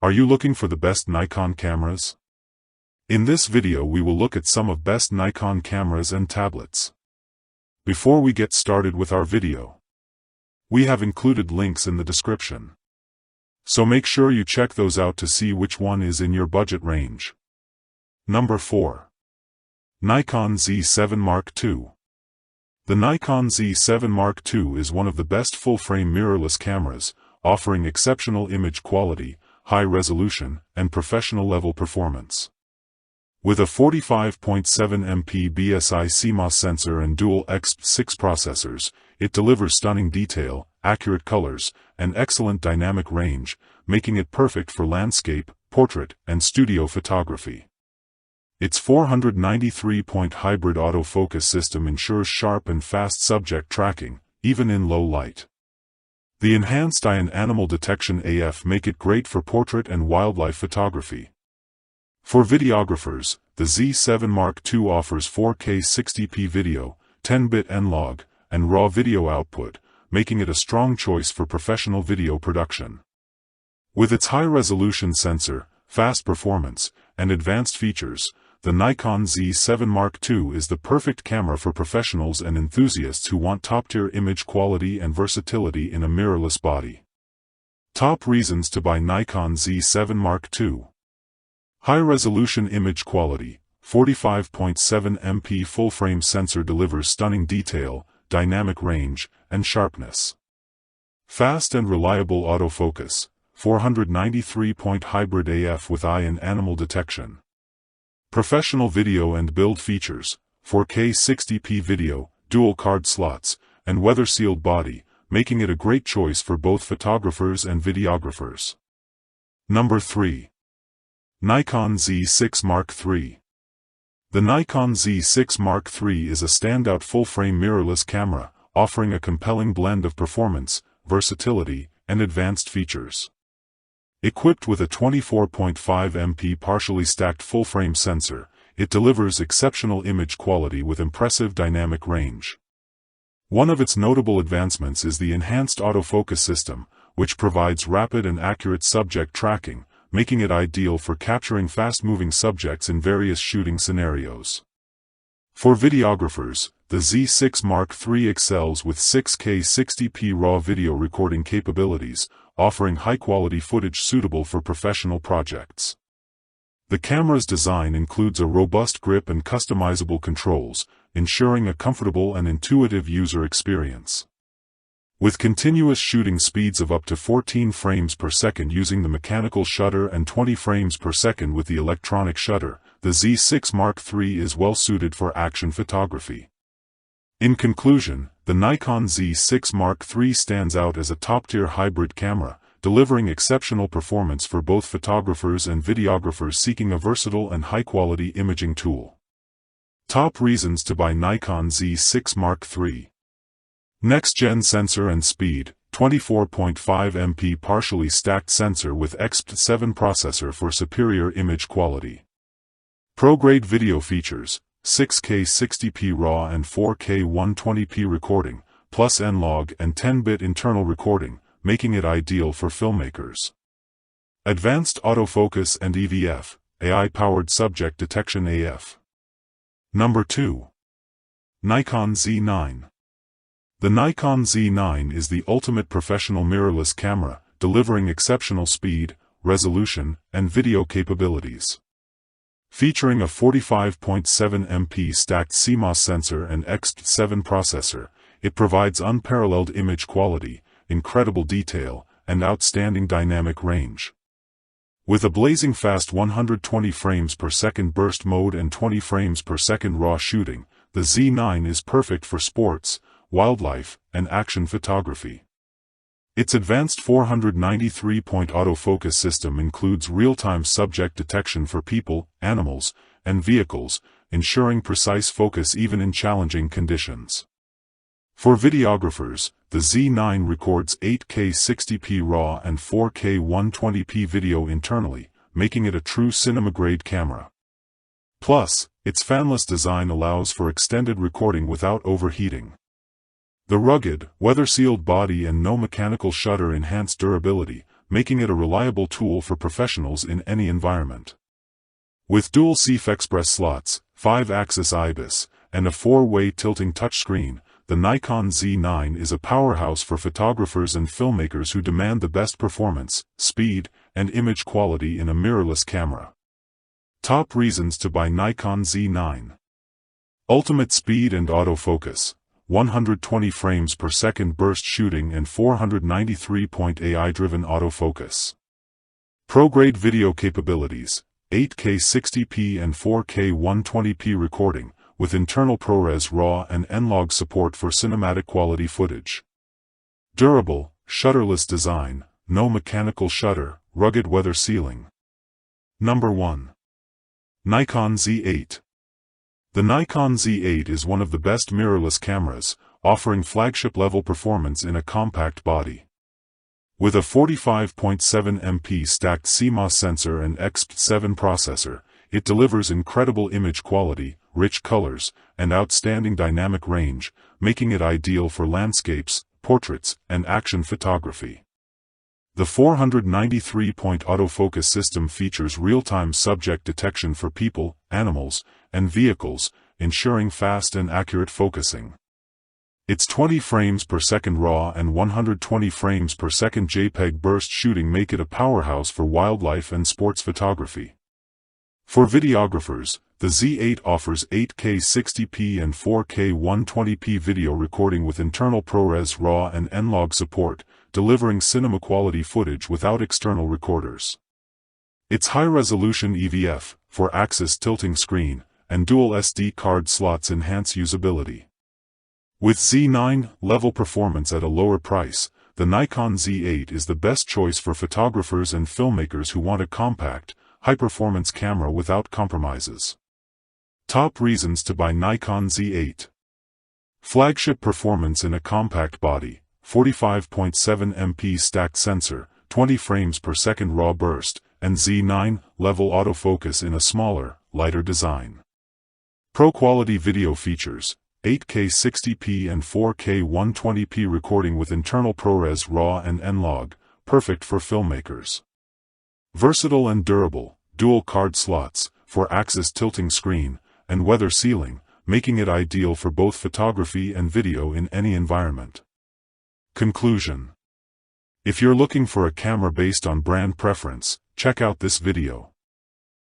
Are you looking for the best Nikon cameras? In this video we will look at some of best Nikon cameras and tablets. Before we get started with our video, we have included links in the description. So make sure you check those out to see which one is in your budget range. Number 4. Nikon Z7 Mark II. The Nikon Z7 Mark II is one of the best full-frame mirrorless cameras, offering exceptional image quality, high resolution, and professional-level performance. With a 45.7 MP BSI CMOS sensor and dual X6 processors, it delivers stunning detail, accurate colors, and excellent dynamic range, making it perfect for landscape, portrait, and studio photography. Its 493-point hybrid autofocus system ensures sharp and fast subject tracking, even in low light. The enhanced eye and animal detection AF make it great for portrait and wildlife photography. For videographers, the Z7 Mark II offers 4K 60p video, 10-bit N-Log, and RAW video output, making it a strong choice for professional video production. With its high-resolution sensor, fast performance, and advanced features, the Nikon Z7 Mark II is the perfect camera for professionals and enthusiasts who want top-tier image quality and versatility in a mirrorless body. Top reasons to buy Nikon Z7 Mark II. High-resolution image quality. 45.7 MP full-frame sensor delivers stunning detail, dynamic range, and sharpness. Fast and reliable autofocus. 493-point hybrid AF with eye and animal detection. Professional video and build features. 4K 60p video, dual card slots, and weather-sealed body, making it a great choice for both photographers and videographers. Number 3. Nikon Z6 Mark III. The Nikon Z6 Mark III is a standout full-frame mirrorless camera, offering a compelling blend of performance, versatility, and advanced features. Equipped with a 24.5 MP partially stacked full-frame sensor, it delivers exceptional image quality with impressive dynamic range. One of its notable advancements is the enhanced autofocus system, which provides rapid and accurate subject tracking, making it ideal for capturing fast-moving subjects in various shooting scenarios. For videographers, the Z6 Mark III excels with 6K 60p RAW video recording capabilities, offering high-quality footage suitable for professional projects. The camera's design includes a robust grip and customizable controls, ensuring a comfortable and intuitive user experience. With continuous shooting speeds of up to 14 frames per second using the mechanical shutter and 20 frames per second with the electronic shutter, the Z6 Mark III is well suited for action photography. In conclusion, the Nikon Z6 Mark III stands out as a top-tier hybrid camera, delivering exceptional performance for both photographers and videographers seeking a versatile and high-quality imaging tool. Top reasons to buy Nikon Z6 Mark III. Next-gen sensor and speed. 24.5 MP partially stacked sensor with X7 processor for superior image quality. Pro-grade video features. 6K 60p RAW and 4K 120p recording, plus N-Log and 10-bit internal recording, making it ideal for filmmakers. Advanced autofocus and EVF, AI-powered subject detection AF. Number 2. Nikon Z9. The Nikon Z9 is the ultimate professional mirrorless camera, delivering exceptional speed, resolution, and video capabilities. Featuring a 45.7 MP stacked CMOS sensor and X7 processor, it provides unparalleled image quality, incredible detail, and outstanding dynamic range. With a blazing fast 120 frames per second burst mode and 20 frames per second RAW shooting, the Z9 is perfect for sports, wildlife, and action photography. Its advanced 493-point autofocus system includes real-time subject detection for people, animals, and vehicles, ensuring precise focus even in challenging conditions. For videographers, the Z9 records 8K 60p RAW and 4K 120p video internally, making it a true cinema-grade camera. Plus, its fanless design allows for extended recording without overheating. The rugged, weather-sealed body and no mechanical shutter enhance durability, making it a reliable tool for professionals in any environment. With dual CF Express slots, 5-axis IBIS, and a 4-way tilting touchscreen, the Nikon Z9 is a powerhouse for photographers and filmmakers who demand the best performance, speed, and image quality in a mirrorless camera. Top reasons to buy Nikon Z9. Ultimate speed and autofocus, 120 frames per second burst shooting and 493-point AI-driven autofocus. Pro-grade video capabilities, 8K 60p and 4K 120p recording, with internal ProRes RAW and N-Log support for cinematic quality footage. Durable, shutterless design, no mechanical shutter, rugged weather sealing. Number 1. Nikon Z8. The Nikon Z8 is one of the best mirrorless cameras, offering flagship-level performance in a compact body. With a 45.7 MP stacked CMOS sensor and XP7 processor, it delivers incredible image quality, rich colors, and outstanding dynamic range, making it ideal for landscapes, portraits, and action photography. The 493-point autofocus system features real-time subject detection for people, animals, and vehicles, ensuring fast and accurate focusing. Its 20 frames per second RAW and 120 frames per second JPEG burst shooting make it a powerhouse for wildlife and sports photography. For videographers, the Z8 offers 8K 60p and 4K 120p video recording with internal ProRes RAW and N-Log support, delivering cinema-quality footage without external recorders. Its high-resolution EVF, 4-axis tilting screen, and dual SD card slots enhance usability. With Z9-level performance at a lower price, the Nikon Z8 is the best choice for photographers and filmmakers who want a compact, high-performance camera without compromises. Top reasons to buy Nikon Z8. Flagship performance in a compact body, 45.7 MP stacked sensor, 20 frames per second RAW burst, and Z9-level autofocus in a smaller, lighter design. Pro-quality video features, 8K 60p and 4K 120p recording with internal ProRes RAW and N-Log, perfect for filmmakers. Versatile and durable, dual card slots, 4-axis tilting screen, and weather sealing, making it ideal for both photography and video in any environment. Conclusion. If you're looking for a camera based on brand preference, check out this video.